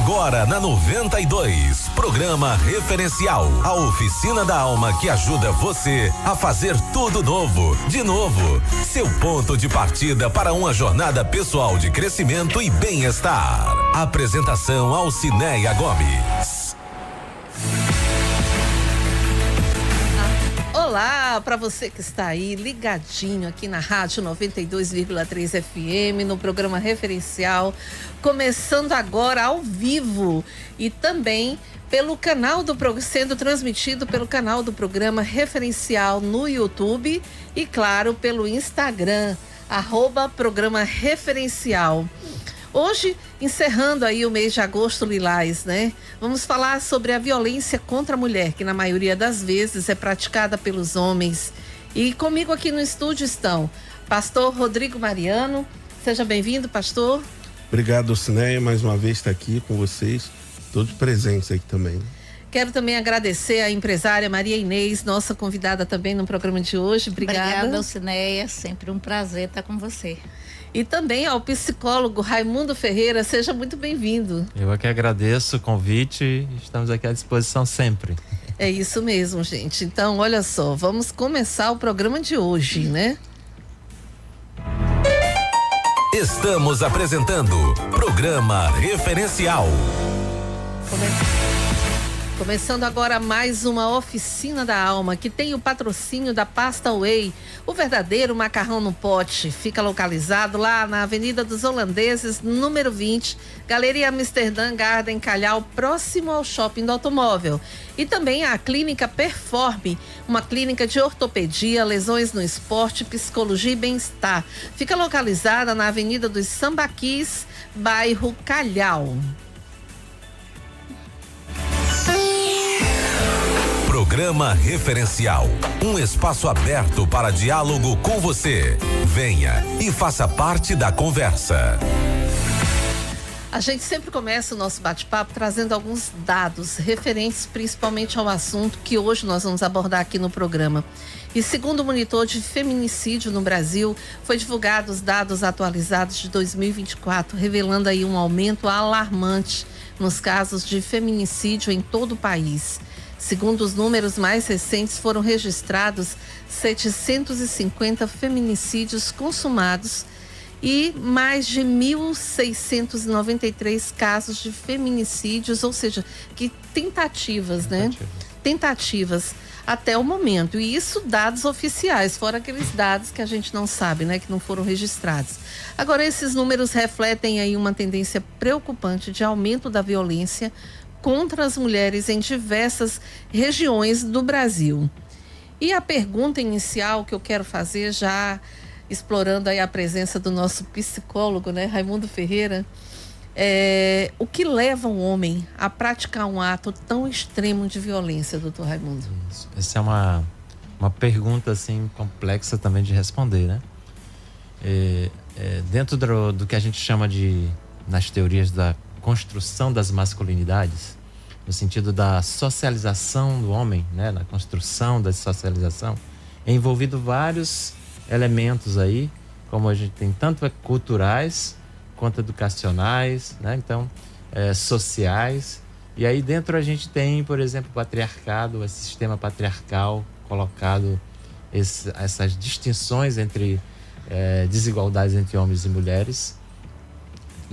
Agora na 92, programa referencial. A oficina da alma que ajuda você a fazer tudo novo, de novo. Seu ponto de partida para uma jornada pessoal de crescimento e bem-estar. Apresentação Alcineia Gomes. Olá para você que está aí ligadinho aqui na Rádio 92,3 FM, no programa referencial, começando agora ao vivo e também pelo canal sendo transmitido pelo canal do programa referencial no YouTube e claro pelo Instagram, @programa referencial. Hoje, encerrando aí o mês de agosto lilás, né? Vamos falar sobre a violência contra a mulher, que na maioria das vezes é praticada pelos homens. E comigo aqui no estúdio estão pastor Rodrigo Mariano. Seja bem-vindo, pastor. Obrigado, Cineia, mais uma vez estar aqui com vocês, todos presentes aqui também. Quero também agradecer a empresária Maria Inês, nossa convidada também no programa de hoje. Obrigada, Cineia, sempre um prazer estar com você. E também ao psicólogo Raimundo Ferreira, seja muito bem-vindo. Eu aqui agradeço o convite, estamos aqui à disposição sempre. É isso mesmo, gente. Então, olha só, vamos começar o programa de hoje, né? Estamos apresentando Programa Referencial. Começando agora mais uma oficina da alma, que tem o patrocínio da Pasta Whey, o verdadeiro macarrão no pote. Fica localizado lá na Avenida dos Holandeses, número 20, Galeria Amsterdã Garden, Calhau, próximo ao Shopping do Automóvel. E também a Clínica Performe, uma clínica de ortopedia, lesões no esporte, psicologia e bem-estar. Fica localizada na Avenida dos Sambaquis, bairro Calhau. Programa Referencial, um espaço aberto para diálogo com você. Venha e faça parte da conversa. A gente sempre começa o nosso bate-papo trazendo alguns dados referentes principalmente ao assunto que hoje nós vamos abordar aqui no programa. E segundo o monitor de feminicídio no Brasil, foi divulgados dados atualizados de 2024, revelando aí um aumento alarmante nos casos de feminicídio em todo o país. Segundo os números mais recentes, foram registrados 750 feminicídios consumados e mais de 1.693 casos de feminicídios, ou seja, tentativas, né? Tentativas até o momento. E isso dados oficiais, fora aqueles dados que a gente não sabe, né? Que não foram registrados. Agora, esses números refletem aí uma tendência preocupante de aumento da violência contra as mulheres em diversas regiões do Brasil. E a pergunta inicial que eu quero fazer, já explorando aí a presença do nosso psicólogo, né, Raimundo Ferreira, o que leva um homem a praticar um ato tão extremo de violência, doutor Raimundo? Essa é uma pergunta assim complexa também de responder, né? Dentro do que a gente chama de, nas teorias da construção das masculinidades, no sentido da socialização do homem, né, na construção da socialização, é envolvido vários elementos aí, como a gente tem tanto culturais quanto educacionais, né, então sociais. E aí dentro a gente tem, por exemplo, o patriarcado, esse sistema patriarcal colocado, essas distinções entre desigualdades entre homens e mulheres,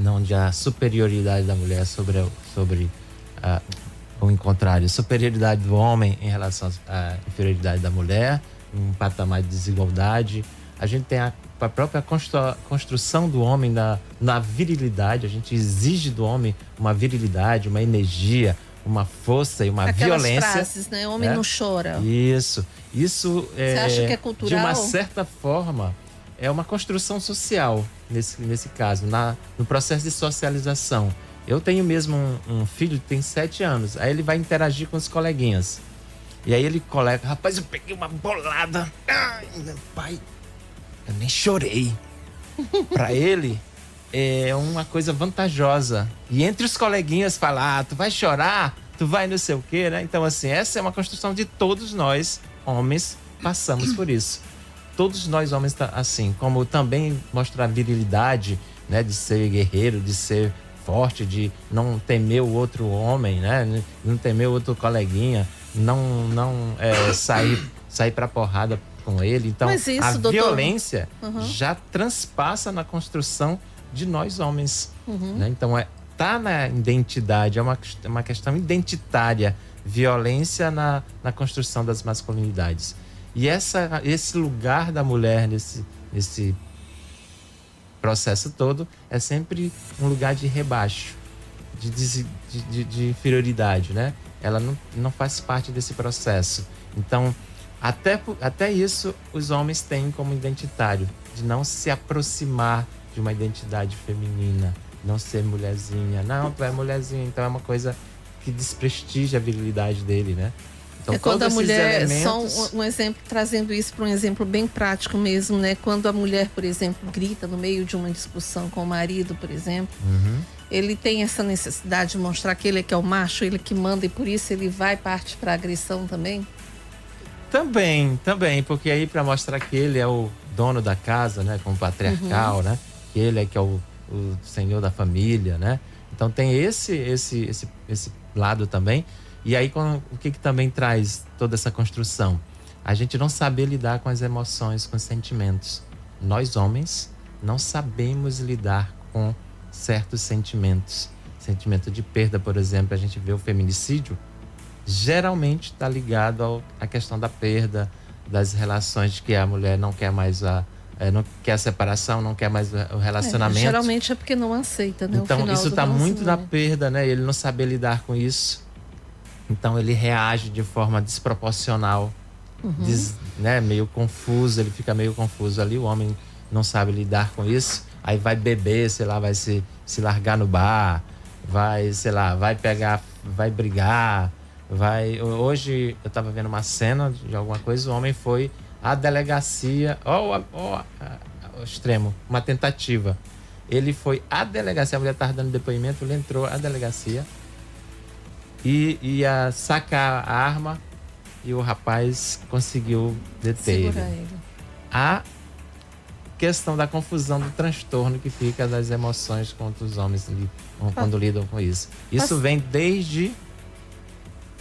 onde a superioridade da mulher sobre o contrário, superioridade do homem em relação à inferioridade da mulher, um patamar de desigualdade. A gente tem a própria construção do homem na virilidade. A gente exige do homem uma virilidade, uma energia, uma força e uma aquelas violência. Frases, né? Homem não chora. Isso Você acha que é cultural? De uma certa forma, é uma construção social, nesse caso, no processo de socialização. Eu tenho mesmo um filho que tem 7 anos, aí ele vai interagir com os coleguinhas. E aí ele colega, rapaz, eu peguei uma bolada. Ai, meu pai, eu nem chorei. Pra ele, é uma coisa vantajosa. E entre os coleguinhas fala, tu vai chorar? Tu vai não sei o quê, né? Então, assim, essa é uma construção de todos nós, homens, passamos por isso. Todos nós, homens, assim, como também mostrar virilidade, né? De ser guerreiro, de ser forte, de não temer o outro homem, né? Não temer o outro coleguinha, não sair para porrada com ele. Então, Mas isso, a doutor... violência já transpassa na construção de nós homens. Né? Então, tá na identidade, é uma questão identitária, violência na construção das masculinidades. E esse lugar da mulher nesse processo todo é sempre um lugar de rebaixo, de inferioridade, né? Ela não faz parte desse processo. Então, até isso os homens têm como identitário, de não se aproximar de uma identidade feminina, não ser mulherzinha. Não, tu é mulherzinha, então é uma coisa que desprestigia a virilidade dele, né? Então, quando a mulher, elementos... só um exemplo, trazendo isso para um exemplo bem prático mesmo, né? Quando a mulher, por exemplo, grita no meio de uma discussão com o marido, por exemplo, ele tem essa necessidade de mostrar que ele é que é o macho, ele que manda, e por isso ele vai parte para a agressão também? Também, porque aí para mostrar que ele é o dono da casa, né? Como patriarcal, né? Que ele é que é o senhor da família, né? Então tem esse lado também. E aí, o que também traz toda essa construção? A gente não saber lidar com as emoções, com os sentimentos. Nós, homens, não sabemos lidar com certos sentimentos. Sentimento de perda, por exemplo, a gente vê o feminicídio, geralmente está ligado à questão da perda, das relações, de que a mulher não quer mais não quer a separação, não quer mais o relacionamento. Geralmente é porque não aceita, né? Então, isso está muito na perda, né? Ele não saber lidar com isso. Então ele reage de forma desproporcional, né? Meio confuso, ele fica meio confuso ali. O homem não sabe lidar com isso. Aí vai beber, sei lá, vai se largar no bar, vai, sei lá, vai brigar, Hoje eu estava vendo uma cena de alguma coisa, o homem foi à delegacia, ao extremo, uma tentativa. Ele foi à delegacia, a mulher estava dando depoimento, ele entrou à delegacia e ia sacar a arma e o rapaz conseguiu deter ele. A questão da confusão, do transtorno que fica das emoções contra os homens quando lidam com isso. Isso vem desde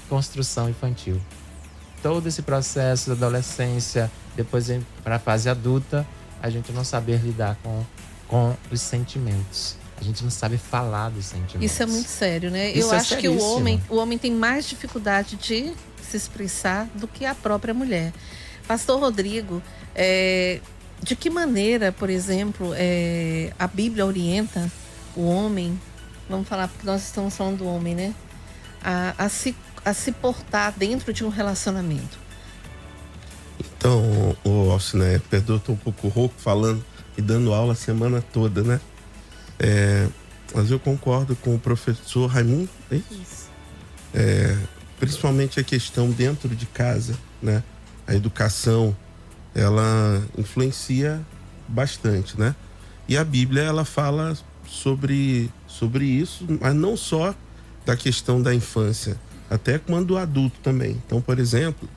construção infantil. Todo esse processo da adolescência, depois para a fase adulta, a gente não saber lidar com os sentimentos. A gente não sabe falar dos sentimentos. Isso é muito sério, né? Isso Eu acho seríssimo. Que o homem tem mais dificuldade de se expressar do que a própria mulher. Pastor Rodrigo, de que maneira, por exemplo, a Bíblia orienta o homem, vamos falar, porque nós estamos falando do homem, né? A se portar dentro de um relacionamento. Então, o Alciné, perdoa, estou um pouco rouco falando e dando aula a semana toda, né? Mas eu concordo com o professor Raimundo, é isso? Principalmente a questão dentro de casa, né? A educação, ela influencia bastante, né? E a Bíblia, ela fala sobre isso, mas não só da questão da infância, até quando adulto também. Então, por exemplo,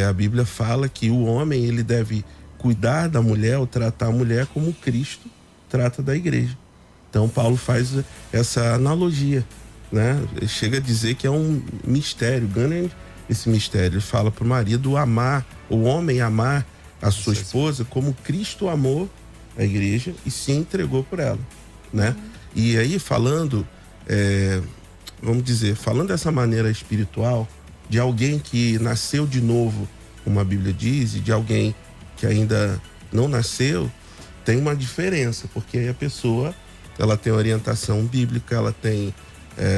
a Bíblia fala que o homem, ele deve cuidar da mulher ou tratar a mulher como Cristo trata da igreja. Então, Paulo faz essa analogia, né? Ele chega a dizer que é um mistério, grande esse mistério. Ele fala para o marido amar, o homem amar a sua esposa como Cristo amou a igreja e se entregou por ela, né? E aí, falando dessa maneira espiritual, de alguém que nasceu de novo, como a Bíblia diz, e de alguém que ainda não nasceu, tem uma diferença, porque aí a pessoa, ela tem orientação bíblica, ela tem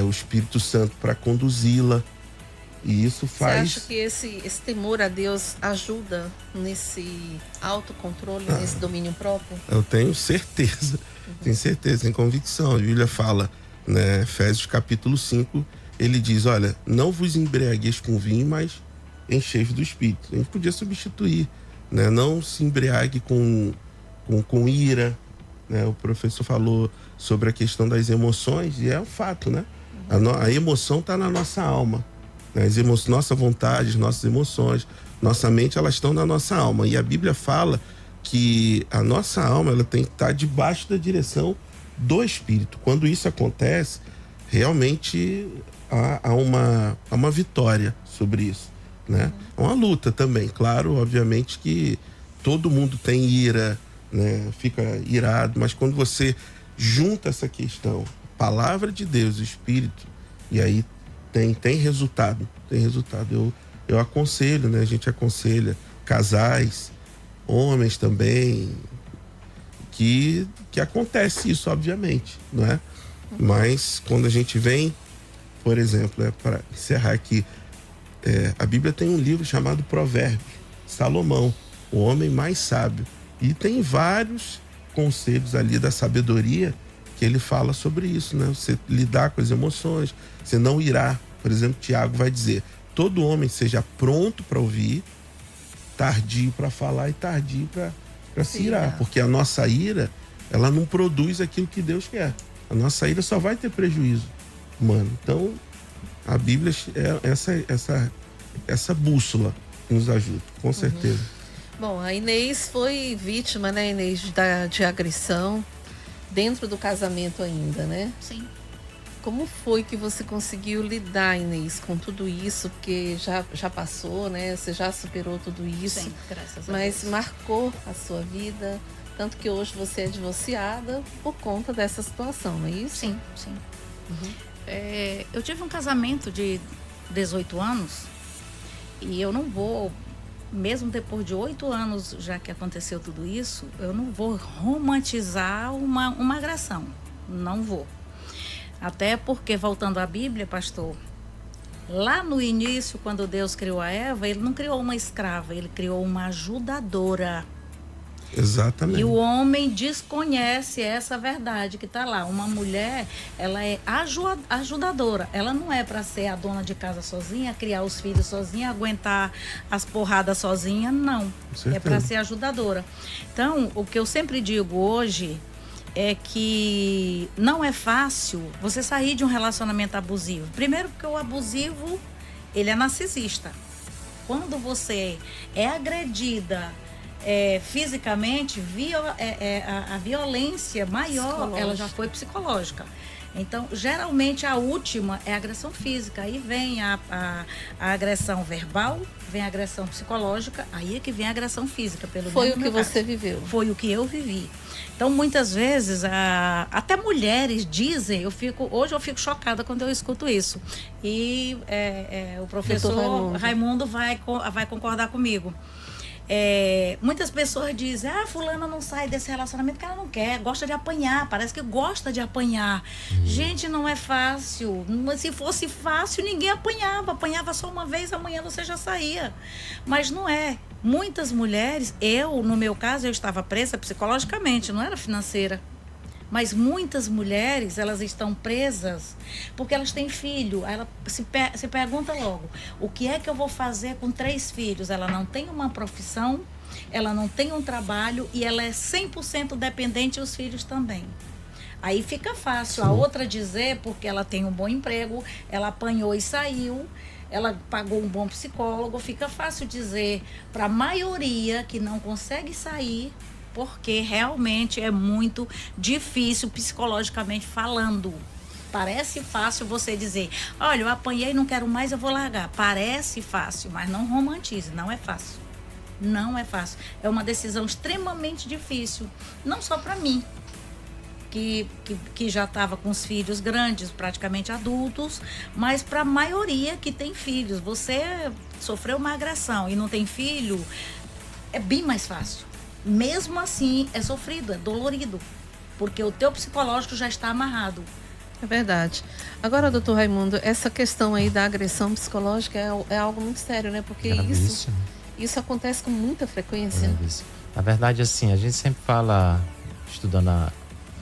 o Espírito Santo para conduzi-la, e isso faz... Você acha que esse temor a Deus ajuda nesse autocontrole, nesse domínio próprio? Eu tenho certeza, tenho convicção. A Bíblia fala, né, Efésios capítulo 5, ele diz, olha, não vos embriagueis com vinho, mas encheis do Espírito. A gente podia substituir, né? Não se embriague com ira, né? O professor falou sobre a questão das emoções, e é um fato, né? A emoção está na nossa alma, né? Nossa vontade, nossas emoções, nossa mente, elas estão na nossa alma. E a Bíblia fala que a nossa alma, ela tem que estar debaixo da direção do espírito. Quando isso acontece, realmente há uma vitória sobre isso, né? É uma luta também, claro, obviamente que todo mundo tem ira, né? Fica irado, mas quando você junta essa questão, palavra de Deus, Espírito, e aí tem resultado, eu aconselho, né? A gente aconselha casais, homens também, que acontece isso, obviamente, não é? Mas quando a gente vem, por exemplo, para encerrar aqui, a Bíblia tem um livro chamado Provérbios, Salomão, o homem mais sábio, e tem vários conselhos ali da sabedoria que ele fala sobre isso, né? Você lidar com as emoções, você não irá. Por exemplo, Tiago vai dizer: todo homem seja pronto para ouvir, tardio para falar e tardio para se irar, porque a nossa ira, ela não produz aquilo que Deus quer. A nossa ira só vai ter prejuízo humano. Então, a Bíblia é essa bússola que nos ajuda, com certeza. Bom, a Inês foi vítima, né, Inês, de agressão dentro do casamento ainda, né? Sim. Como foi que você conseguiu lidar, Inês, com tudo isso? Porque já passou, né? Você já superou tudo isso. Sim, graças a Mas Deus. marcou a sua vida, tanto que hoje você é divorciada por conta dessa situação, não é isso? Sim, sim. Eu tive um casamento de 18 anos e eu não vou, mesmo depois de 8 anos, já que aconteceu tudo isso, eu não vou romantizar uma agressão. Não vou. Até porque, voltando à Bíblia, pastor, lá no início, quando Deus criou a Eva, ele não criou uma escrava, ele criou uma ajudadora. Exatamente. E o homem desconhece essa verdade que está lá. Uma mulher, ela é ajudadora. Ela não é para ser a dona de casa sozinha, criar os filhos sozinha, aguentar as porradas sozinha, não. É para ser ajudadora. Então, o que eu sempre digo hoje é que não é fácil você sair de um relacionamento abusivo. Primeiro porque o abusivo, ele é narcisista. Quando você é agredida fisicamente, a violência maior, ela já foi psicológica. Então, geralmente a última é a agressão física. Aí vem a agressão verbal, vem a agressão psicológica, aí é que vem a agressão física. Foi o que você viveu. Foi o que eu vivi. Então, muitas vezes, até mulheres dizem, hoje eu fico chocada quando eu escuto isso. E o professor Raimundo vai concordar comigo. Muitas pessoas dizem: fulana não sai desse relacionamento porque ela não quer, gosta de apanhar, parece que gosta de apanhar. Gente, não é fácil. Se fosse fácil, ninguém apanhava só uma vez, amanhã você já saía. Mas não é. Muitas mulheres, no meu caso, eu estava presa psicologicamente, não era financeira. Mas muitas mulheres, elas estão presas porque elas têm filho. Ela se pergunta logo: o que é que eu vou fazer com 3 filhos? Ela não tem uma profissão, ela não tem um trabalho e ela é 100% dependente e os filhos também. Aí fica fácil a outra dizer, porque ela tem um bom emprego, ela apanhou e saiu, ela pagou um bom psicólogo. Fica fácil dizer para a maioria que não consegue sair, porque realmente é muito difícil psicologicamente falando. Parece fácil você dizer: olha, eu apanhei, não quero mais, eu vou largar. Parece fácil, mas não romantize, não é fácil. Não é fácil. É uma decisão extremamente difícil, não só para mim, que já estava com os filhos grandes, praticamente adultos, mas para a maioria que tem filhos. Você sofreu uma agressão e não tem filho, é bem mais fácil. Mesmo assim, é sofrido, é dolorido, porque o teu psicológico já está amarrado. É verdade. Agora, doutor Raimundo, essa questão aí da agressão psicológica é algo muito sério, né? Porque isso acontece com muita frequência. Na verdade, assim, a gente sempre fala, estudando o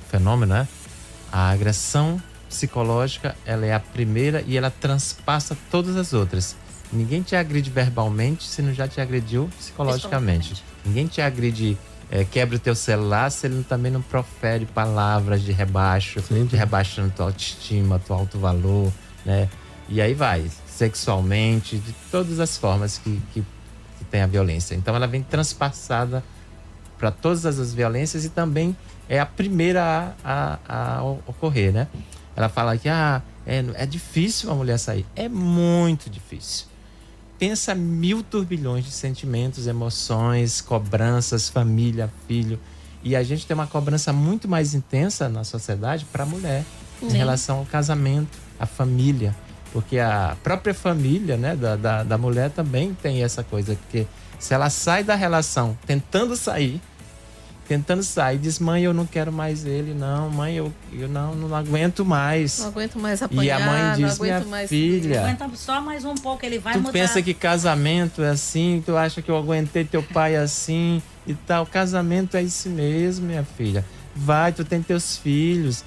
fenômeno, né? A agressão psicológica, ela é a primeira e ela transpassa todas as outras. Ninguém te agride verbalmente se não já te agrediu psicologicamente. Ninguém te agride, quebra o teu celular se ele também não profere palavras de rebaixo, de rebaixando tua autoestima, teu alto valor, né? E aí vai, sexualmente, de todas as formas que tem a violência. Então ela vem transpassada para todas as violências e também é a primeira a ocorrer, né? Ela fala que é difícil a mulher sair. É muito difícil. Pensa 1000 turbilhões de sentimentos, emoções, cobranças, família, filho. E a gente tem uma cobrança muito mais intensa na sociedade para a mulher, em relação ao casamento, à família. Porque a própria família, né, da mulher também tem essa coisa. Porque se ela sai da relação tentando sair, diz: mãe, eu não quero mais ele, não. Mãe, eu não aguento mais. Não aguento mais apanhar. E a mãe diz: minha filha, aguenta só mais um pouco, ele vai tu mudar. pensa que casamento é assim? Tu acha que eu aguentei teu pai assim e tal? Casamento é isso mesmo, minha filha. Vai, tu tem teus filhos.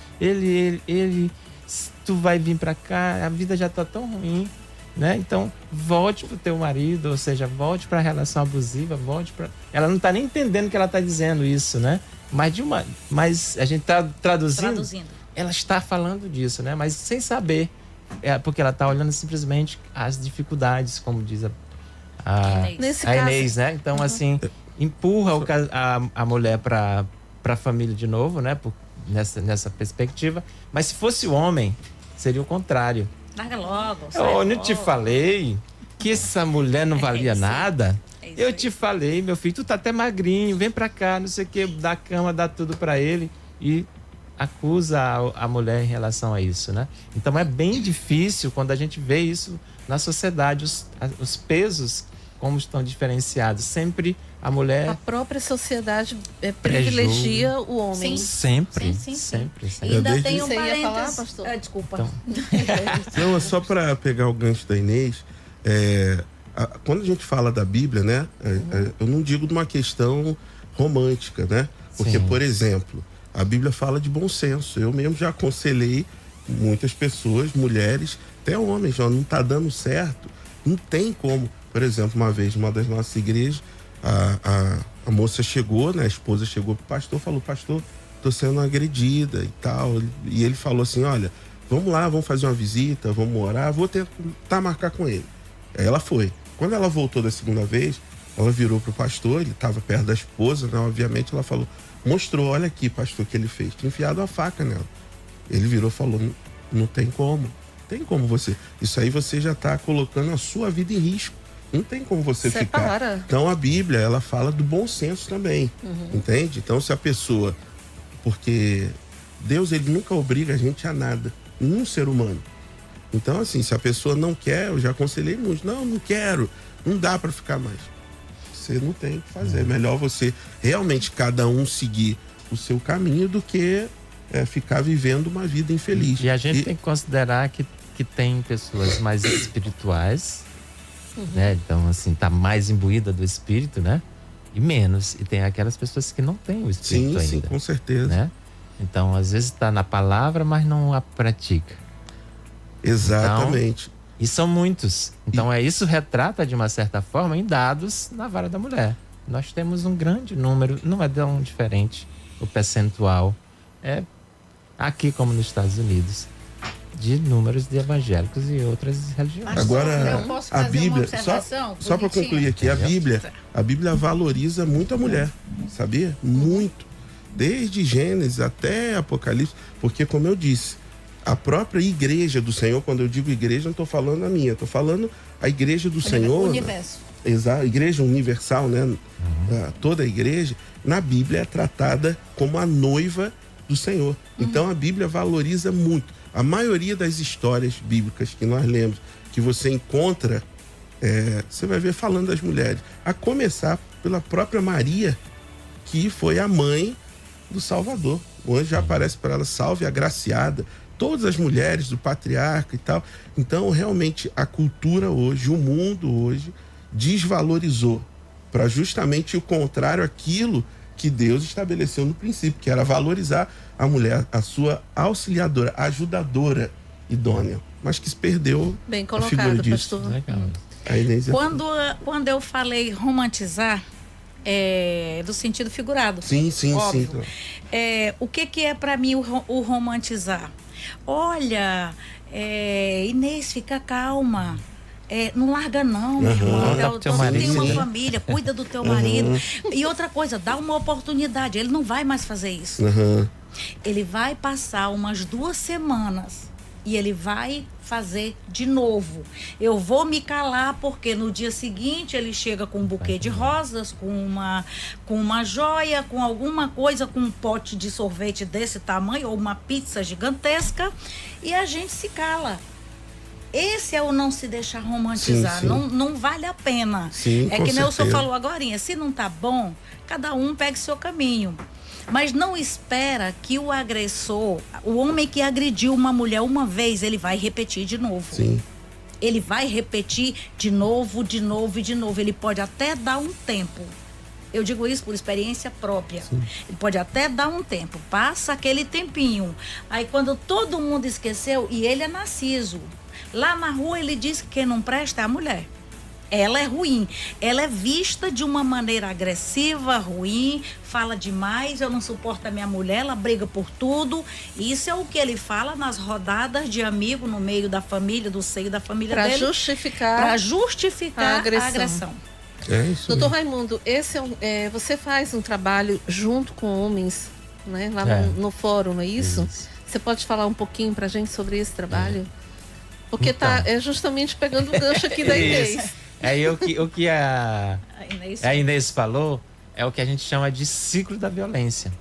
Tu vai vir pra cá, a vida já tá tão ruim, né? Então, volte pro teu marido, ou seja, volte pra relação abusiva, volte pra... Ela não tá nem entendendo que ela tá dizendo isso, né? Mas a gente tá traduzindo. Ela está falando disso, né? Mas sem saber. Porque ela tá olhando simplesmente as dificuldades, como diz a Inês, né? Então, assim, empurra a mulher pra família de novo, né? Nessa perspectiva. Mas se fosse o homem, seria o contrário. Larga logo. Eu não te falei que essa mulher não valia nada? Eu te falei, meu filho, tu tá até magrinho, vem pra cá, não sei o que, dá cama, dá tudo pra ele. E acusa a mulher em relação a isso, né? Então é bem difícil quando a gente vê isso na sociedade, os pesos como estão diferenciados. Sempre a mulher... A própria sociedade privilegia o homem. Sempre. Ainda tem um Você ia parênteses... falar, pastor? Desculpa. Não, é só para pegar o gancho da Inês. Quando a gente fala da Bíblia, né? Eu não digo de uma questão romântica, né? Porque, por exemplo, a Bíblia fala de bom senso. Eu mesmo já aconselhei muitas pessoas, mulheres, até homens, já não tá dando certo. Não tem como. Por exemplo, uma vez, numa das nossas igrejas, a moça chegou, né? A esposa chegou pro pastor, falou: pastor, tô sendo agredida e tal. E ele falou assim: olha, vamos lá, vamos fazer uma visita, vamos orar, vou tentar marcar com ele. Aí ela foi. Quando ela voltou da segunda vez, ela virou pro pastor, ele estava perto da esposa, né? Obviamente ela falou, mostrou: olha aqui, pastor, o que ele fez. Tinha enfiado a faca nela. Ele virou e falou: não tem como. Tem como você. Isso aí você já está colocando a sua vida em risco. Não tem como você ficar. Então a Bíblia, ela fala do bom senso também. Entende? Então se a pessoa... Porque Deus, ele nunca obriga a gente a nada. Nenhum ser humano. Então assim, se a pessoa não quer, eu já aconselhei muito. Não quero. Não dá para ficar mais. Você não tem o que fazer. É melhor você realmente cada um seguir o seu caminho do que ficar vivendo uma vida infeliz. E a gente tem que considerar que tem pessoas mais espirituais, né? Então, assim, tá mais imbuída do espírito, né? E menos. E tem aquelas pessoas que não têm o espírito ainda. Sim, com certeza. Né? Então, às vezes tá na palavra, mas não a pratica. Exatamente. Então, e são muitos. Então, isso retrata, de uma certa forma, em dados na vara da mulher. Nós temos um grande número, não é tão diferente o percentual. Aqui como nos Estados Unidos, de números de evangélicos e outras religiões. Agora, a Bíblia, só para concluir aqui, a Bíblia valoriza muito a mulher, sabia? Muito. Desde Gênesis até Apocalipse, porque, como eu disse, a própria igreja do Senhor, quando eu digo igreja, não estou falando a minha, estou falando a igreja do Senhor. Universo. Exato, igreja universal, né? Toda a igreja, na Bíblia é tratada como a noiva do Senhor. Então a Bíblia valoriza muito. A maioria das histórias bíblicas que nós lemos, que você encontra, você vai ver falando das mulheres. A começar pela própria Maria, que foi a mãe do Salvador. O anjo já aparece para ela: salve, agraciada. Todas as mulheres do patriarca e tal. Então, realmente, a cultura hoje, o mundo hoje, desvalorizou para justamente o contrário àquilo que Deus estabeleceu no princípio, que era valorizar a mulher, a sua auxiliadora, ajudadora idônea, mas que se perdeu. Bem a colocado, figura disso. pastor. Quando eu falei romantizar, do sentido figurado. Sim. Óbvio. O que é para mim o romantizar? Olha, Inês, fica calma. não larga não, meu irmão. Teu Você marido, tem uma né? família, cuida do teu marido. E outra coisa, dá uma oportunidade. Ele não vai mais fazer isso. Ele vai passar umas 2 semanas e ele vai fazer de novo. Eu vou me calar porque no dia seguinte ele chega com um buquê de rosas, com uma joia, com alguma coisa, com um pote de sorvete desse tamanho ou uma pizza gigantesca, e a gente se cala. Esse é o não se deixar romantizar. Sim, sim. Não vale a pena. Sim, é com que nem o senhor certeza. falou agorinha, se não tá bom, cada um pegue seu caminho. Mas não espera que o agressor, o homem que agrediu uma mulher uma vez, ele vai repetir de novo. Sim. Ele vai repetir de novo, de novo e de novo. Ele pode até dar um tempo. Eu digo isso por experiência própria. Sim. Ele pode até dar um tempo. Passa aquele tempinho. Aí quando todo mundo esqueceu, e ele é narciso. Lá na rua ele diz que quem não presta é a mulher. Ela é ruim. Ela é vista de uma maneira agressiva, ruim, fala demais, eu não suporto a minha mulher, ela briga por tudo. Isso é o que ele fala nas rodadas de amigo no meio da família, do seio da família dele. Para justificar a agressão. É isso. Doutor Raimundo, você faz um trabalho junto com homens, né? Lá no fórum, não é isso? Você pode falar um pouquinho pra gente sobre esse trabalho? Porque Então. é justamente pegando o gancho aqui da Inês. O que a Inês falou é o que a gente chama de ciclo da violência.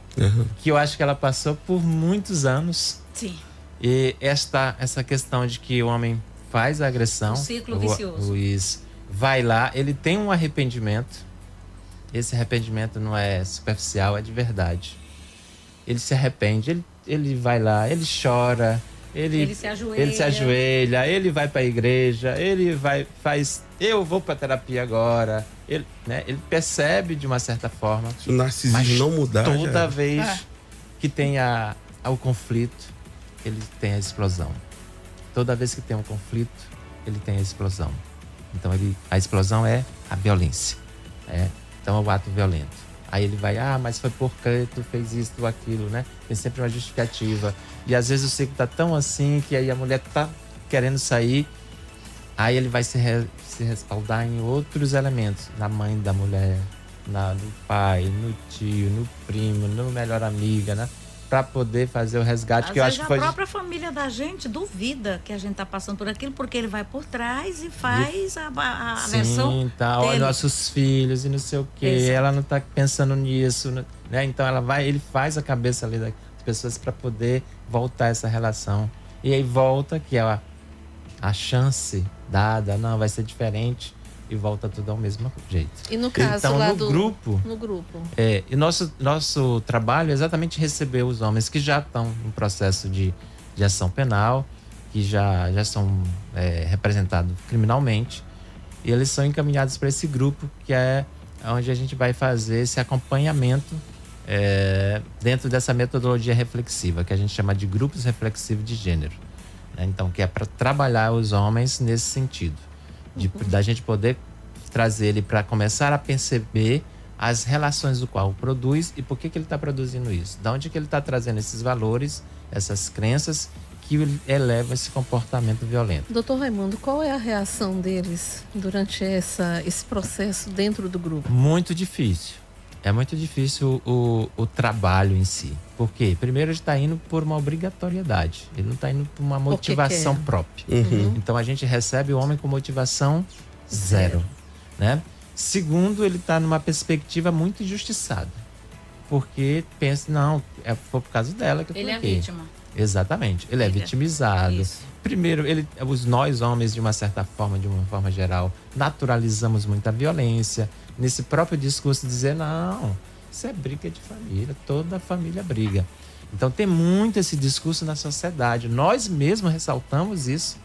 Que eu acho que ela passou por muitos anos. Sim. E essa questão de que o homem faz a agressão. Um ciclo vicioso. Isso. Vai lá, ele tem um arrependimento. Esse arrependimento não é superficial, é de verdade. Ele se arrepende, ele vai lá, ele chora. Ele se ajoelha, ele vai para a igreja, eu vou para terapia agora. Ele percebe de uma certa forma. Se o narcisismo mas não mudar, toda vez que tem o conflito, ele tem a explosão. Toda vez que tem um conflito, ele tem a explosão. Então a explosão é a violência. Então é o ato violento. Aí ele vai, mas foi porque tu fez isso, tu aquilo, né? Tem sempre uma justificativa. E às vezes o ciclo tá tão assim que aí a mulher tá querendo sair. Aí ele vai se respaldar em outros elementos. Na mãe da mulher, no pai, no tio, no primo, no melhor amiga, né? Pra poder fazer o resgate. Às que eu vezes acho que foi... a própria família da gente duvida que a gente tá passando por aquilo, porque ele vai por trás e faz a versão Sim, dele. Nossos filhos e não sei o quê. Exato. Ela não tá pensando nisso, né? Então ele faz a cabeça ali das pessoas para poder voltar essa relação. E aí volta, que é a chance dada, não, vai ser diferente. E volta tudo ao mesmo jeito. E no caso então, lá no grupo. E nosso trabalho é exatamente receber os homens que já estão em processo de ação penal, que já são representados criminalmente. E eles são encaminhados para esse grupo, que é onde a gente vai fazer esse acompanhamento dentro dessa metodologia reflexiva, que a gente chama de grupos reflexivos de gênero. Então, que é para trabalhar os homens nesse sentido. Da gente poder trazer ele para começar a perceber as relações do qual produz e por que ele está produzindo isso. Da onde que ele está trazendo esses valores, essas crenças que elevam esse comportamento violento. Doutor Raimundo, qual é a reação deles durante esse processo dentro do grupo? Muito difícil. É muito difícil o trabalho em si. Por quê? Primeiro, ele está indo por uma obrigatoriedade. Ele não está indo por uma motivação própria. Então, a gente recebe o homem com motivação zero. Né? Segundo, ele está numa perspectiva muito injustiçada. Porque pensa, não, foi por causa dela que eu tô Ele aqui. é vítima. Exatamente. Ele é vitimizado. Isso. Primeiro, nós homens, de uma certa forma, de uma forma geral, naturalizamos muita violência. Nesse próprio discurso, dizer, não, isso é briga de família, toda família briga. Então, tem muito esse discurso na sociedade. Nós mesmos ressaltamos isso,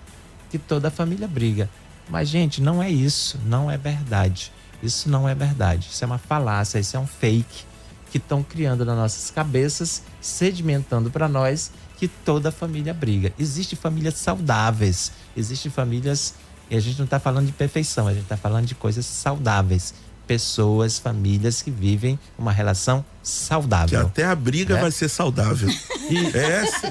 que toda família briga. Mas, gente, não é isso, não é verdade. Isso não é verdade. Isso é uma falácia, isso é um fake que estão criando nas nossas cabeças, sedimentando para nós que toda família briga. Existem famílias saudáveis, existem famílias... E a gente não está falando de perfeição, a gente está falando de coisas saudáveis. pessoas, famílias que vivem uma relação saudável. Que até a briga vai ser saudável.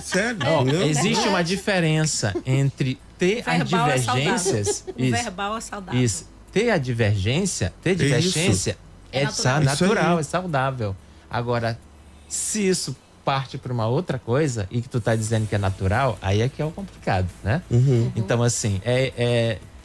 Sério. Existe uma diferença entre ter as divergências. O verbal é saudável. Isso. Ter divergência é natural, é saudável. Agora, se isso parte para uma outra coisa e que tu tá dizendo que é natural, aí é que é o complicado, né? Então, assim,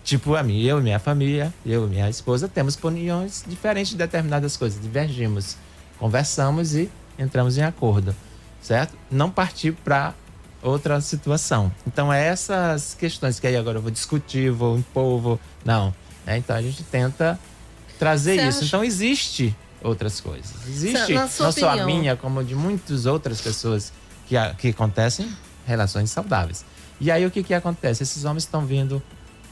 tipo eu e minha família, eu e minha esposa, temos opiniões diferentes de determinadas coisas, divergimos, conversamos e entramos em acordo, certo? Não partir para outra situação. Então, essas questões que aí agora eu vou discutir, vou impor, não. Né? Então, a gente tenta trazer isso. Então, existe outras coisas. Existe, não só a minha, como de muitas outras pessoas que acontecem relações saudáveis. E aí, o que acontece? Esses homens estão vindo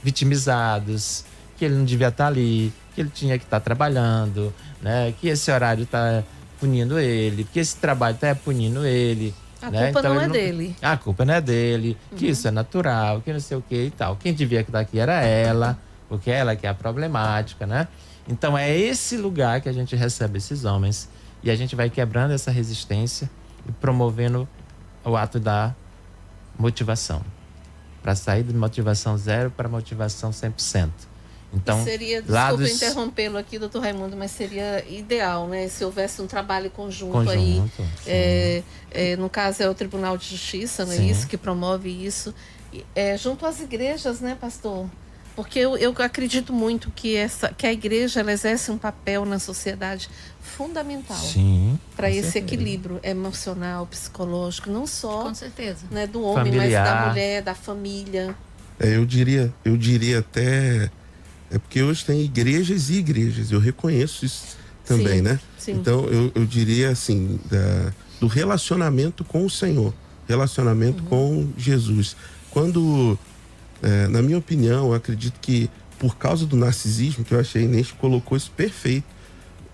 vitimizados, que ele não devia estar ali, que ele tinha que estar trabalhando, né? Que esse horário está punindo ele, que esse trabalho está punindo ele. A culpa então, não é dele. A culpa não é dele, que isso é natural, que não sei o que e tal. Quem devia estar aqui era ela, porque ela que é a problemática, né? Então é esse lugar que a gente recebe esses homens e a gente vai quebrando essa resistência e promovendo o ato da motivação. Para sair de motivação 0 para motivação 100%. Então, desculpa interrompê-lo aqui, doutor Raimundo, mas seria ideal, né? Se houvesse um trabalho conjunto aí. No caso é o Tribunal de Justiça, não é isso? Que promove isso. Junto às igrejas, né, pastor? Porque eu acredito muito que a igreja ela exerce um papel na sociedade fundamental para esse equilíbrio emocional, psicológico, não só com certeza, né, do homem, familiar, mas da mulher, da família. Eu diria até... porque hoje tem igrejas e igrejas, eu reconheço isso também, né? Sim. Então, eu diria assim, do relacionamento com o Senhor, relacionamento com Jesus. Quando... na minha opinião, eu acredito que por causa do narcisismo, que eu achei, Inês colocou isso perfeito,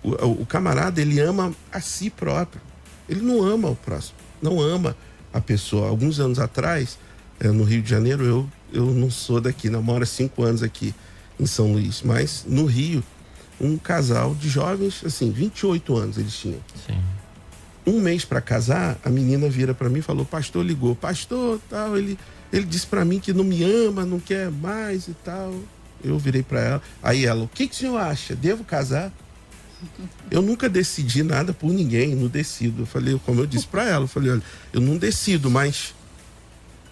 o camarada, ele ama a si próprio. Ele não ama o próximo, não ama a pessoa. Alguns anos atrás, no Rio de Janeiro, eu não sou daqui, não moro há 5 anos aqui em São Luís, mas no Rio, um casal de jovens, assim, 28 anos eles tinham. Sim. Um mês para casar, a menina vira para mim e falou, pastor ligou, pastor, tal, ele disse para mim que não me ama, não quer mais e tal. Eu virei para ela. Aí ela, o que o senhor acha? Devo casar? Eu nunca decidi nada por ninguém, não decido. Eu falei, como eu disse para ela, eu falei, olha, eu não decido, mas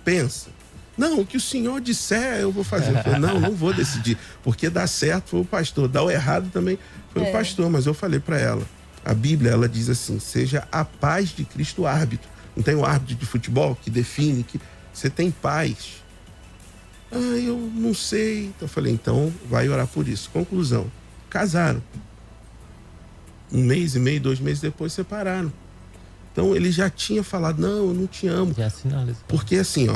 pensa. Não, o que o senhor disser, eu vou fazer. Eu falei, não vou decidir. Porque dá certo foi o pastor, dá o errado também foi o pastor. Mas eu falei para ela, a Bíblia, ela diz assim, seja a paz de Cristo o árbitro. Não tem o árbitro de futebol que define que... Você tem paz? Eu não sei. Então eu falei, então vai orar por isso. Conclusão, casaram. 1 mês e meio, 2 meses depois separaram. Então ele já tinha falado, não, eu não te amo. Já sinalizou. Porque assim,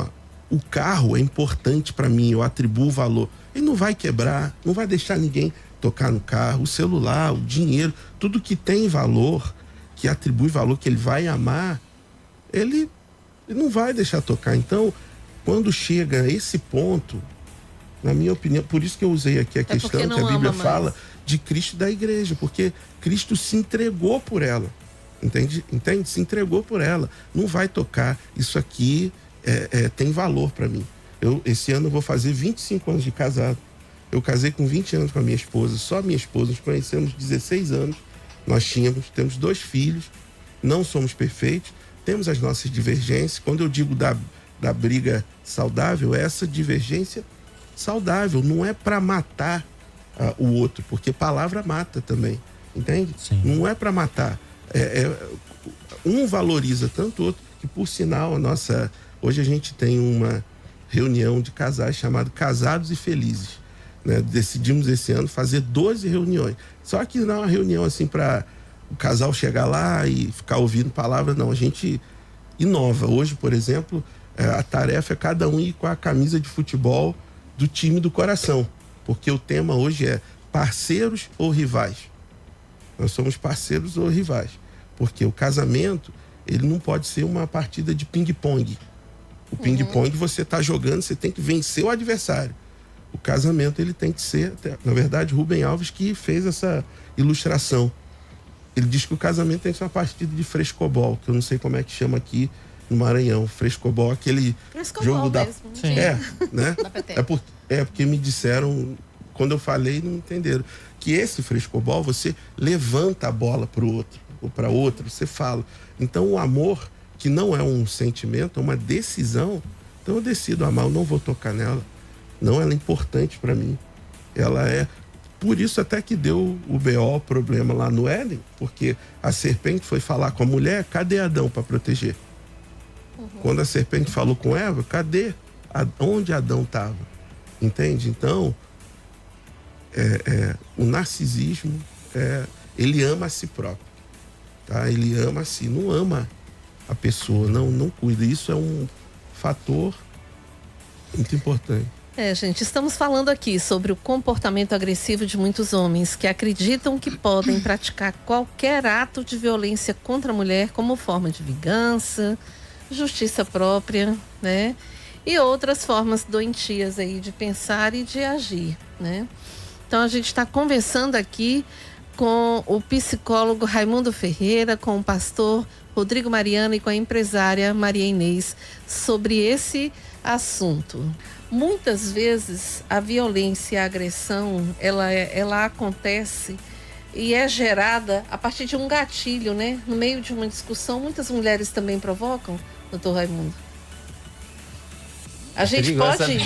o carro é importante para mim, eu atribuo valor. Ele não vai quebrar, não vai deixar ninguém tocar no carro. O celular, o dinheiro, tudo que tem valor, que atribui valor, que ele vai amar, ele não vai deixar tocar. Então, quando chega a esse ponto, na minha opinião, por isso que eu usei aqui a questão que a Bíblia fala de Cristo e da igreja, porque Cristo se entregou por ela, entende? Se entregou por ela. Não vai tocar. Isso aqui tem valor para mim. Esse ano eu vou fazer 25 anos de casado. Eu casei com 20 anos com a minha esposa, só a minha esposa, nos conhecemos 16 anos. Nós temos 2 filhos, não somos perfeitos, temos as nossas divergências. Quando eu digo da briga saudável, é essa divergência saudável, não é para matar o outro, porque palavra mata também, entende? Sim. Não é para matar. Um valoriza tanto o outro, que por sinal, hoje a gente tem uma reunião de casais chamada Casados e Felizes. Né? Decidimos esse ano fazer 12 reuniões. Só que não é uma reunião assim para o casal chegar lá e ficar ouvindo palavras, não. A gente inova. Hoje, por exemplo, a tarefa é cada um ir com a camisa de futebol do time do coração. Porque o tema hoje é parceiros ou rivais. Nós somos parceiros ou rivais. Porque o casamento, ele não pode ser uma partida de ping-pong. O ping-pong você está jogando, você tem que vencer o adversário. o casamento ele tem que ser, na verdade, Rubem Alves que fez essa ilustração. Ele diz que o casamento tem que ser uma partida de frescobol, que eu não sei como é que chama aqui no Maranhão. Frescobol, aquele jogo da... mesmo. Né? Porque me disseram, quando eu falei, não entenderam. Que esse frescobol, você levanta a bola para o outro, ou para outro, você fala. Então, o amor, que não é um sentimento, é uma decisão. Então, eu decido amar, eu não vou tocar nela. Não, ela é importante para mim. Ela é... Por isso até que deu o BO, o problema lá no Éden, porque a serpente foi falar com a mulher, cadê Adão para proteger? Quando a serpente falou com Eva, cadê? Onde Adão estava? Entende? Então, o narcisismo, ele ama a si próprio. Tá? Ele ama a si, não ama a pessoa, não cuida. Isso é um fator muito importante. Gente, estamos falando aqui sobre o comportamento agressivo de muitos homens que acreditam que podem praticar qualquer ato de violência contra a mulher como forma de vingança, justiça própria, né? E outras formas doentias aí de pensar e de agir, né? Então a gente está conversando aqui com o psicólogo Raimundo Ferreira, com o pastor Rodrigo Mariano e com a empresária Maria Inês sobre esse assunto. Muitas vezes a violência e a agressão, ela acontece e é gerada a partir de um gatilho, né? No meio de uma discussão, muitas mulheres também provocam, doutor Raimundo. A gente pode...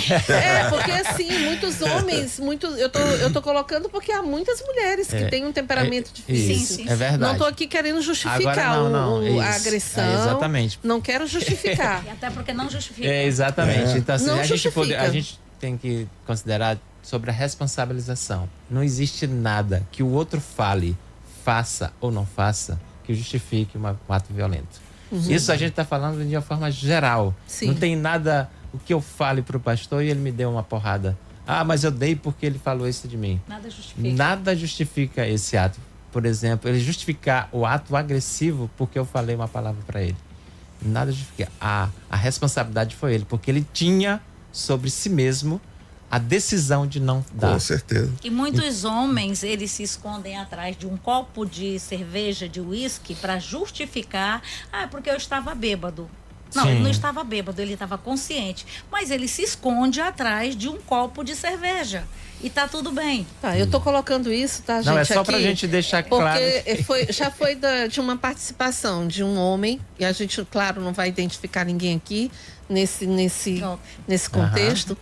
porque assim, muitos homens, eu tô colocando porque há muitas mulheres que têm um temperamento difícil. Sim. É verdade. Não tô aqui querendo justificar a agressão. Exatamente. Não quero justificar. E até porque não justifica. Exatamente. Então, assim, não a justifica. gente tem que considerar sobre a responsabilização. Não existe nada que o outro fale, faça ou não faça, que justifique um ato violento. Isso a gente está falando de uma forma geral. Sim. Não tem nada... O que eu fale para o pastor e ele me deu uma porrada. Ah, mas eu dei porque ele falou isso de mim. Nada justifica esse ato. Por exemplo, ele justificar o ato agressivo porque eu falei uma palavra para ele. Nada justifica. A responsabilidade foi ele, porque ele tinha sobre si mesmo a decisão de não dar. Com certeza. E muitos homens, eles se escondem atrás de um copo de cerveja, de uísque, para justificar. Ah, porque eu estava bêbado. Não, ele não estava bêbado, ele estava consciente. Mas ele se esconde atrás de um copo de cerveja. E tá tudo bem. Tá, eu tô colocando isso, tá, gente? Não, é só aqui, pra gente deixar claro. Porque já foi de uma participação de um homem, e a gente, claro, não vai identificar ninguém aqui nesse contexto.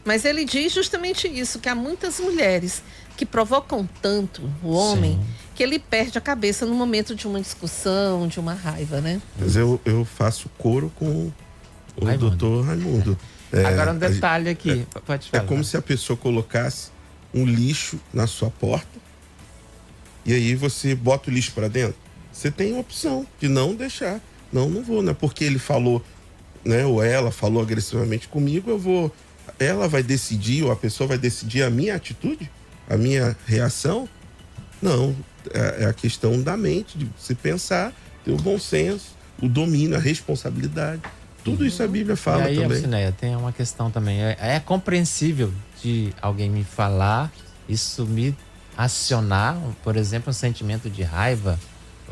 Mas ele diz justamente isso, que há muitas mulheres que provocam tanto o homem que ele perde a cabeça no momento de uma discussão, de uma raiva, né? Mas eu faço coro com o doutor Raimundo. Agora um detalhe aqui, pode falar. É como se a pessoa colocasse um lixo na sua porta e aí você bota o lixo para dentro. Você tem a opção de não deixar. Não vou, né? Porque ele falou, né? Ou ela falou agressivamente comigo, eu vou... Ela vai decidir, ou a pessoa vai decidir a minha atitude, a minha reação. Não, é a questão da mente, de se pensar, ter o bom senso, o domínio, a responsabilidade. Tudo isso a Bíblia fala também. também. Alcineia, tem uma questão também. É compreensível de alguém me falar, isso me acionar, por exemplo, um sentimento de raiva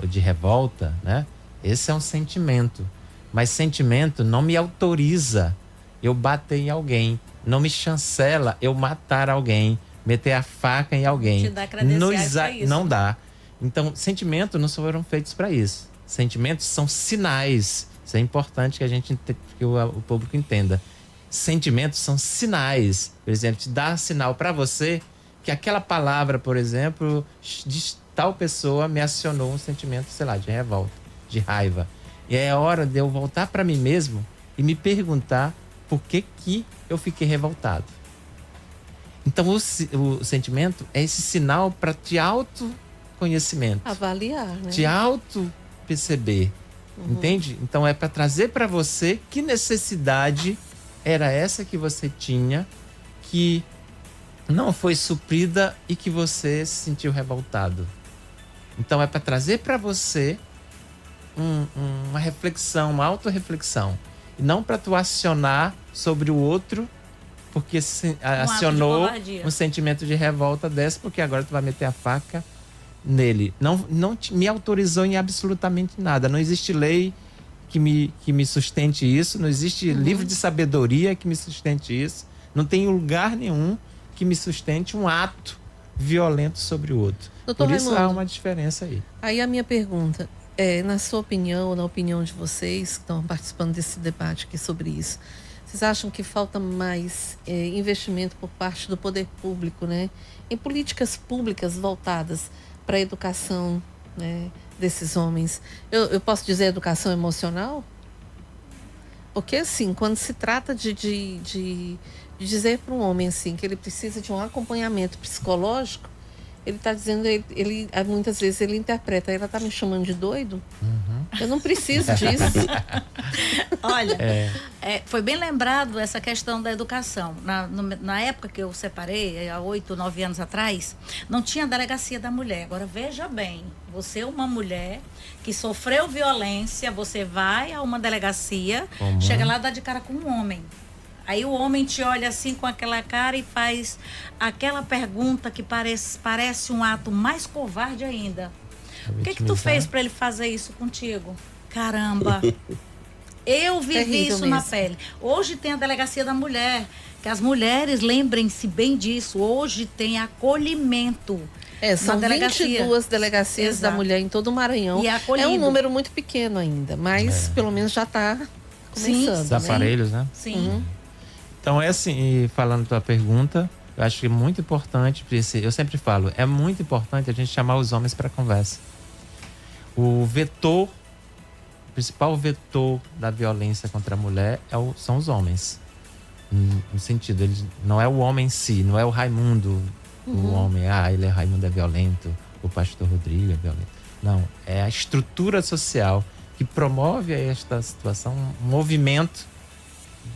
ou de revolta, né? Esse é um sentimento. Mas sentimento não me autoriza eu bater em alguém. Não me chancela eu matar alguém, meter a faca em alguém. Te dá credenciais pra isso. Não dá. Então, sentimentos não foram feitos para isso. Sentimentos são sinais. Isso é importante que o público entenda. Sentimentos são sinais. Por exemplo, te dá sinal para você que aquela palavra, por exemplo, de tal pessoa me acionou um sentimento, sei lá, de revolta, de raiva. E é hora de eu voltar para mim mesmo e me perguntar por que eu fiquei revoltado. Então, o sentimento é esse sinal para te autoconhecimento. Avaliar, né? Te auto-perceber. Entende? Então, é para trazer para você que necessidade era essa que você tinha, que não foi suprida e que você se sentiu revoltado. Então, é para trazer para você uma reflexão, uma autorreflexão. E não para tu acionar sobre o outro porque acionou um sentimento de revolta dessa, porque agora tu vai meter a faca nele. Não me autorizou em absolutamente nada. Não existe lei que me sustente isso, não existe livro de sabedoria que me sustente isso, não tem lugar nenhum que me sustente um ato violento sobre o outro. Doutor Por isso Raimundo, há uma diferença aí. Aí a minha pergunta é, na sua opinião, na opinião de vocês que estão participando desse debate aqui sobre isso, vocês acham que falta mais investimento por parte do poder público, né, em políticas públicas voltadas para a educação, né, desses homens? Eu posso dizer educação emocional? Porque, assim, quando se trata de dizer para um homem, assim, que ele precisa de um acompanhamento psicológico, ele está dizendo, ele muitas vezes ele interpreta, ela está me chamando de doido? Eu não preciso disso. Olha, foi bem lembrado essa questão da educação. Na época que eu separei, há 8, 9 anos atrás, não tinha delegacia da mulher. Agora, veja bem, você é uma mulher que sofreu violência, você vai a uma delegacia, chega lá e dá de cara com um homem. Aí o homem te olha assim com aquela cara e faz aquela pergunta que parece um ato mais covarde ainda. O que tu fez para ele fazer isso contigo? Caramba! Eu vivi isso na pele. Hoje tem a delegacia da mulher, que as mulheres, lembrem-se bem disso, hoje tem acolhimento. São 22 delegacias da mulher em todo o Maranhão. É um número muito pequeno ainda, mas pelo menos já está começando. Os aparelhos, né? Sim. Então, assim, falando tua pergunta, eu acho que é muito importante, eu sempre falo, é muito importante a gente chamar os homens para a conversa. O principal vetor da violência contra a mulher são os homens. No sentido, não é o homem em si, não é o Raimundo, o homem, ele é Raimundo, é violento, o pastor Rodrigo é violento. Não, é a estrutura social que promove esta situação, um movimento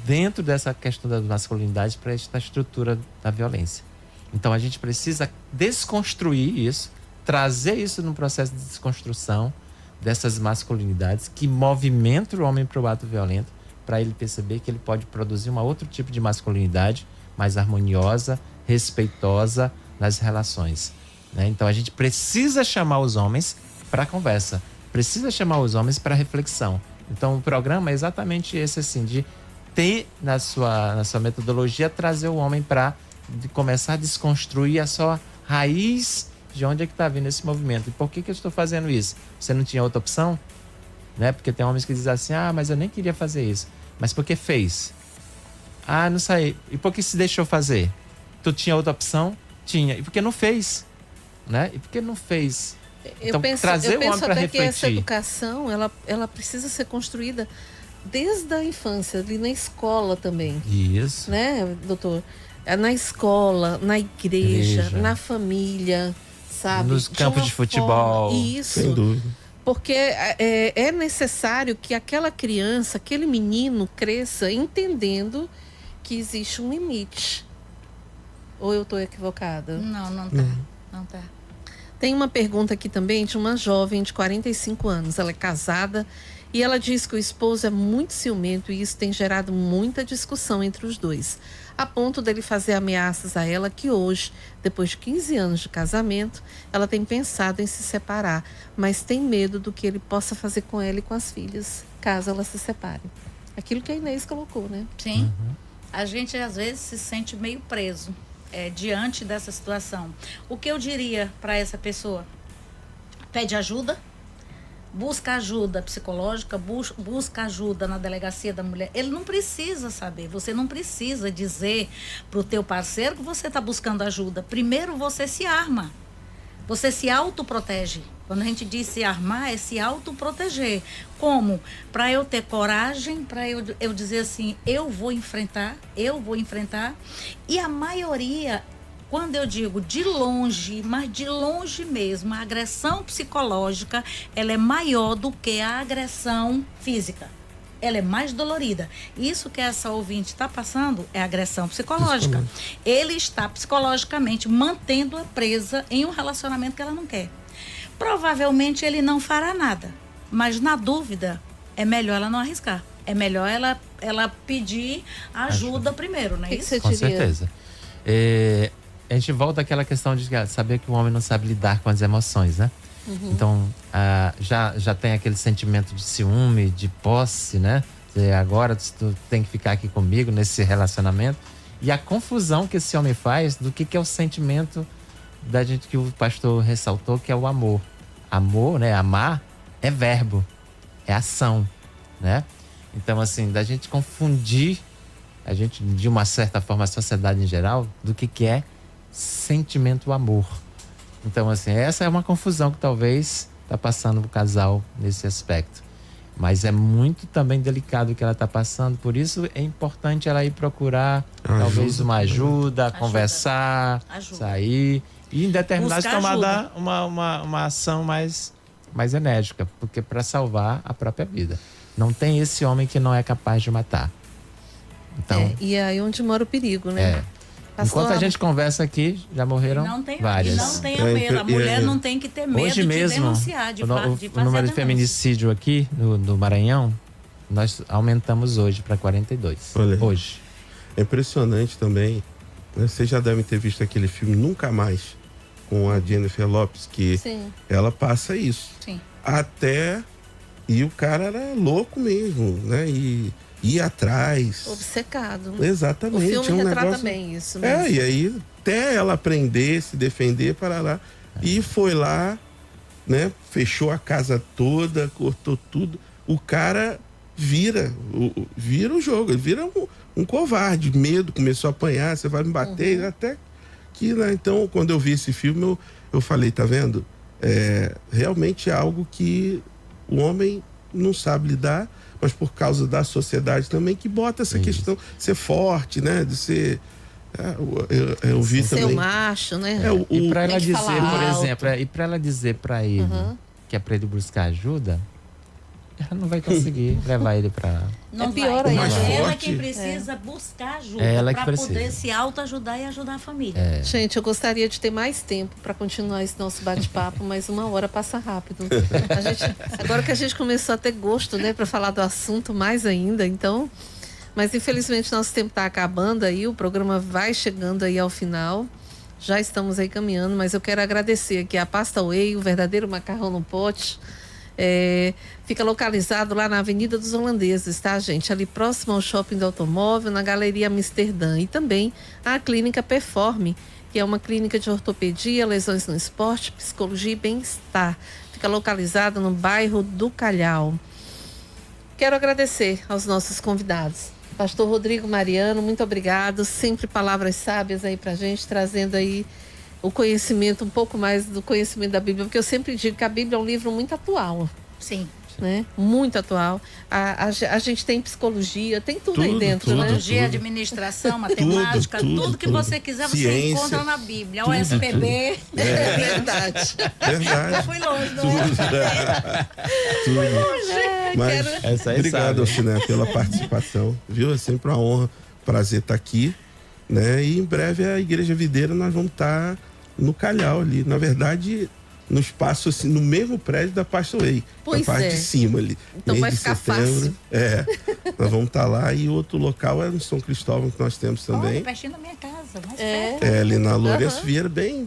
dentro dessa questão da masculinidade para esta estrutura da violência. Então a gente precisa desconstruir isso, trazer isso num processo de desconstrução dessas masculinidades que movimentam o homem para o ato violento, para ele perceber que ele pode produzir um outro tipo de masculinidade mais harmoniosa, respeitosa nas relações, né? Então a gente precisa chamar os homens para a conversa, precisa chamar os homens para a reflexão. Então o programa é exatamente esse, assim, de ter na sua metodologia, trazer o homem para começar a desconstruir a sua raiz de onde é que está vindo esse movimento. E por que eu estou fazendo isso? Você não tinha outra opção? Né? Porque tem homens que dizem assim, mas eu nem queria fazer isso. Mas por que fez? Não sei. E por que se deixou fazer? Tu tinha outra opção? Tinha. E por que não fez? Né? E por que não fez? Então, trazer o homem para refletir. Que essa educação, ela precisa ser construída desde a infância, ali na escola também. Isso. Né, doutor? Na escola, na igreja, na família, sabe? Nos campos de futebol. Isso. Sem dúvida. Porque é necessário que aquela criança, aquele menino cresça entendendo que existe um limite. Ou eu estou equivocada? Não tá. Tem uma pergunta aqui também de uma jovem de 45 anos. Ela é casada e ela diz que o esposo é muito ciumento e isso tem gerado muita discussão entre os dois, a ponto dele fazer ameaças a ela que hoje, depois de 15 anos de casamento, ela tem pensado em se separar, mas tem medo do que ele possa fazer com ela e com as filhas, caso ela se separe. Aquilo que a Inês colocou, né? Sim. A gente, às vezes, se sente meio preso diante dessa situação. O que eu diria para essa pessoa? Pede ajuda. Busca ajuda psicológica, busca ajuda na delegacia da mulher. Ele não precisa saber, você não precisa dizer para o teu parceiro que você está buscando ajuda. Primeiro você se arma, você se autoprotege. Quando a gente diz se armar, é se autoproteger. Como? Para eu ter coragem, para eu dizer assim, eu vou enfrentar. E a maioria, quando eu digo de longe, mas de longe mesmo, a agressão psicológica, ela é maior do que a agressão física. Ela é mais dolorida. Isso que essa ouvinte está passando é agressão psicológica. Ele está psicologicamente mantendo-a presa em um relacionamento que ela não quer. Provavelmente ele não fará nada, mas na dúvida é melhor ela não arriscar. é melhor ela pedir ajuda primeiro, né? Que você Com diria? certeza. A gente volta àquela questão de saber que o homem não sabe lidar com as emoções, né? Então, já tem aquele sentimento de ciúme, de posse, né? Agora tu tem que ficar aqui comigo nesse relacionamento. E a confusão que esse homem faz do que é o sentimento da gente, que o pastor ressaltou, que é o amor. Amor, né? Amar é verbo, é ação, né? Então, assim, da gente confundir, a gente, de uma certa forma, a sociedade em geral, do que é sentimento amor. Então, assim, essa é uma confusão que talvez está passando o casal nesse aspecto. Mas é muito também delicado o que ela está passando, por isso é importante ela ir procurar talvez uma ajuda, conversar, sair e em determinados tomar uma ação mais enérgica, porque para salvar a própria vida. Não tem esse homem que não é capaz de matar. Então, e aí onde mora o perigo, né? Enquanto a gente conversa aqui, já morreram várias. E não tenha medo. A mulher não tem que ter medo hoje mesmo, de denunciar, de fazer o número de feminicídio aqui no Maranhão, nós aumentamos hoje para 42. Olha, hoje. É impressionante também, né? Vocês já devem ter visto aquele filme Nunca Mais, com a Jennifer Lopez, que ela passa isso. Sim. E o cara era louco mesmo, né? E ia atrás. Obcecado. Exatamente. O filme retrata negócio... bem isso mesmo. E aí até ela aprender, se defender, para lá. E foi lá, né? Fechou a casa toda, cortou tudo. O cara vira o jogo, ele vira um covarde, medo, começou a apanhar, você vai me bater, até que, né? Então, quando eu vi esse filme, eu falei, tá vendo? Realmente é algo que o homem não sabe lidar, mas por causa da sociedade também, que bota essa questão de ser forte, né? De ser... Eu vi ser também... o macho, né? E para ela dizer, por exemplo, e para ela dizer para ele que é para ele buscar ajuda, ela não vai conseguir levar ele para... Não pior ainda. ainda. Ela é quem precisa buscar ajuda para poder se autoajudar e ajudar a família. Gente, eu gostaria de ter mais tempo para continuar esse nosso bate-papo, mas 1 hora passa rápido. Agora que a gente começou a ter gosto, né, para falar do assunto mais ainda, então... Mas infelizmente nosso tempo está acabando aí, o programa vai chegando aí ao final. Já estamos aí caminhando, mas eu quero agradecer aqui a Pasta Whey, o verdadeiro macarrão no pote. Fica localizado lá na Avenida dos Holandeses, tá, gente? Ali próximo ao Shopping do Automóvel, na Galeria Amsterdã. E também a Clínica Performe, que é uma clínica de ortopedia, lesões no esporte, psicologia e bem-estar. Fica localizado no bairro do Calhau. Quero agradecer aos nossos convidados. Pastor Rodrigo Mariano, muito obrigado. Sempre palavras sábias aí pra gente, trazendo aí o conhecimento, um pouco mais do conhecimento da Bíblia, porque eu sempre digo que a Bíblia é um livro muito atual. Sim. Né? Muito atual. A gente tem psicologia, tem tudo aí dentro, né? Psicologia, administração, matemática, tudo que você quiser, você ciência, encontra na Bíblia. OSPB. Verdade. Já fui longe, não Fui longe. Mas obrigado, Alciné, pela participação. Viu? É sempre uma honra, prazer estar aqui. Né? E em breve a Igreja Videira nós vamos estar no Calhau ali. Na verdade, no espaço assim, no mesmo prédio da Pasta Whey, na parte de cima ali. Então vai ficar fácil. Nós vamos estar lá, e outro local é no São Cristóvão, que nós temos também. Pertinho da minha casa, mais perto. Ali na Lourenço Vieira, bem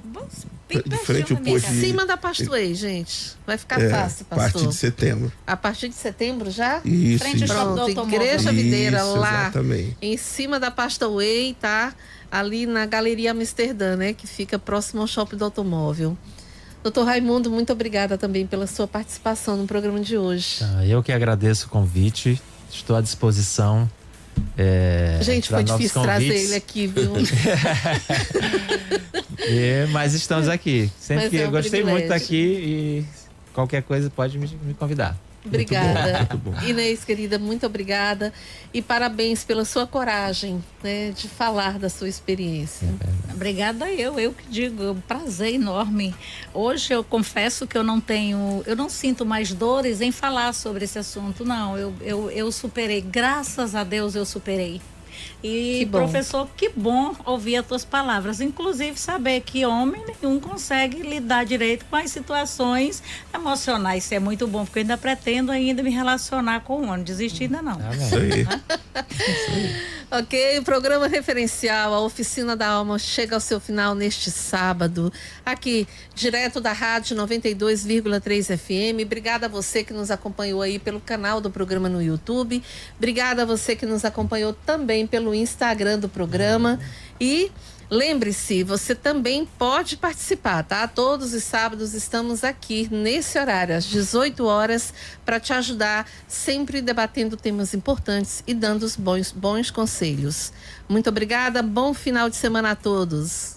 de frente ao posto. Em cima da Pasta Whey, gente. Vai ficar fácil, pastor. A partir de setembro. A partir de setembro já? Isso. Frente ao Shopping do Automóvel. Igreja Videira, lá. Exatamente. Em cima da Pasta Whey, tá? Ali na Galeria Amsterdã, né? Que fica próximo ao Shopping do Automóvel. Doutor Raimundo, muito obrigada também pela sua participação no programa de hoje. Eu que agradeço o convite, estou à disposição. Gente, foi difícil trazer ele aqui, viu? Mas estamos aqui. Sempre que eu gostei muito daqui, e qualquer coisa pode me convidar. Obrigada. Muito bom. Inês, querida, muito obrigada. E parabéns pela sua coragem, né, de falar da sua experiência. Obrigada eu que digo, é um prazer enorme. Hoje eu confesso que eu não sinto mais dores em falar sobre esse assunto, não. Eu superei, graças a Deus eu superei. E, professor, que bom ouvir as tuas palavras. Inclusive, saber que homem nenhum consegue lidar direito com as situações emocionais. Isso é muito bom, porque eu ainda pretendo me relacionar com o homem. Desistir ainda não. Isso aí. Ok, o programa referencial, a Oficina da Alma, chega ao seu final neste sábado, aqui, direto da Rádio 92,3 FM. Obrigada a você que nos acompanhou aí pelo canal do programa no YouTube. Obrigada a você que nos acompanhou também pelo Instagram do programa. E lembre-se, você também pode participar, tá? Todos os sábados estamos aqui nesse horário, às 18 horas, para te ajudar, sempre debatendo temas importantes e dando os bons conselhos. Muito obrigada, bom final de semana a todos.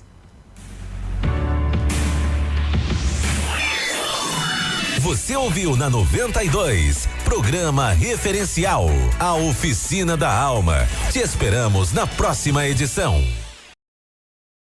Você ouviu na 92, programa referencial, a Oficina da Alma. Te esperamos na próxima edição.